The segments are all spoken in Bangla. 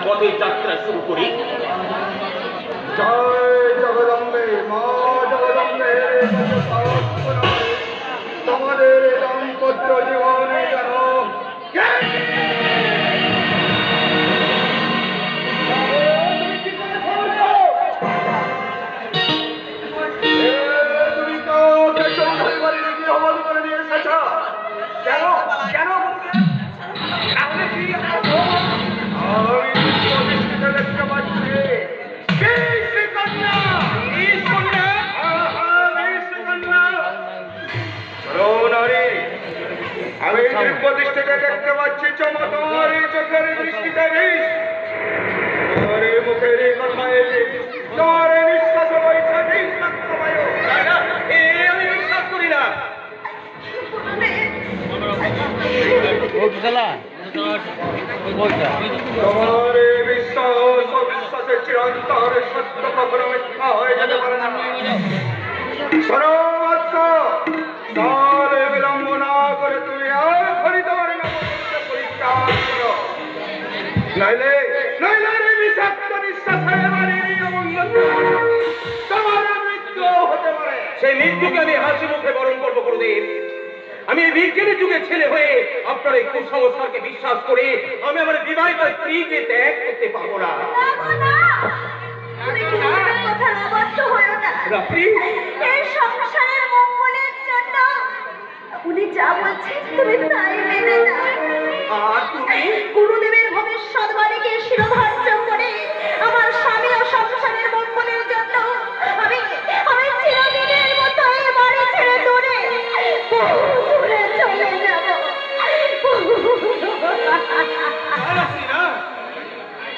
পথে যাত্রা শুরু করি। জয় জগদম্বে মা জগদম্বে তোমাদের দাম্পত্য জীবনে যেন তুমি তো চৌধুরী বাড়ি রেখে হবল করে নিয়ে এসেছ। কেন কেন আমি দেখতে পাচ্ছি আমি প্রতিষ্ঠাকে দেখতে পাচ্ছি চমৎকার চোখের দৃষ্টিতে তোমার মুখের কথায় তোমার নিঃশ্বাস বইছে আমি বিশ্বাস করি না। তোমার বিশ্বাস ও বিশ্বাসের চিরন্তর সত্য কখনো মিথ্যা হয়ে যেতে পারে না। বিলম্ব না করে তুমি এখনই তোমার পরিত্যাগ করো, নাইলে বিষাক্ত নিঃশ্বাসে তোমার মৃত্যু হতে পারে। সেই মৃত্যুকে আমি হাসি মুখে বরণ করবো গুরুদেব। আমি বিজ্ঞানী যুগে ছেলে হয়ে আপনার এই কুসংস্কারকে বিশ্বাস করে আমি আমার বিবাহিত স্ত্রীকে ত্যাগ করতে পারবো না। উনি যা বলছেন তুমি তাই মেনে নাও। আর তুমি গুরুদেবের ভবিষ্যৎ বাণীকে শিরোধার্য করে আমার স্বামী ও সংসারের মঙ্গলের জন্য আমি আমি চিরদিনের মতো এই বাড়ি ছেড়ে দূরে চলে যাব।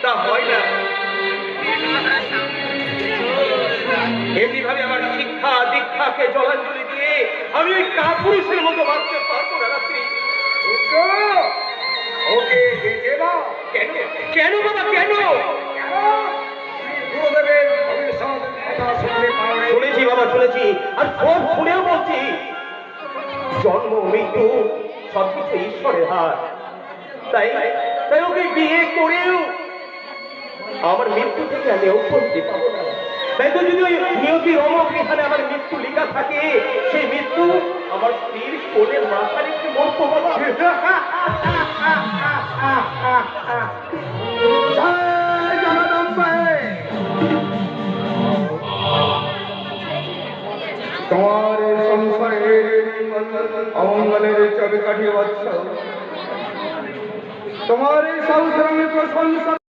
তা হয় না। এমনি ভাবে আমার শিক্ষা দীক্ষাকে জলাঞ্জলি দিয়ে আমি ওই কাপুরুষের মতো বাঁচতে পারবো না রাত্রি। ওকে যেতে দাও। কেন কেন বাবা কেন? গুরুদেবের ভবিষ্যৎ কথা শুনতে পাবে। শুনেছি বাবা শুনেছি, আর সব শুনেও বলছি জন্ম মৃত্যু সবকিছু ঈশ্বরের হাত। তাই তাই ওকে বিয়ে করেও আমার মৃত্যু থেকে আমি অভ্যন্তি পাবো না। তাই তো যদি ওই নিয়তি রমক এখানে আমার মৃত্যু লেখা থাকে, সেই মৃত্যু আমার স্ত্রীর কোলের মাথার একটি মর্ত বাবা। তোমার সংসারের অমঙ্গলের চাবিকাঠি বাচ্চা, তোমার এই সংসারের প্রশংসা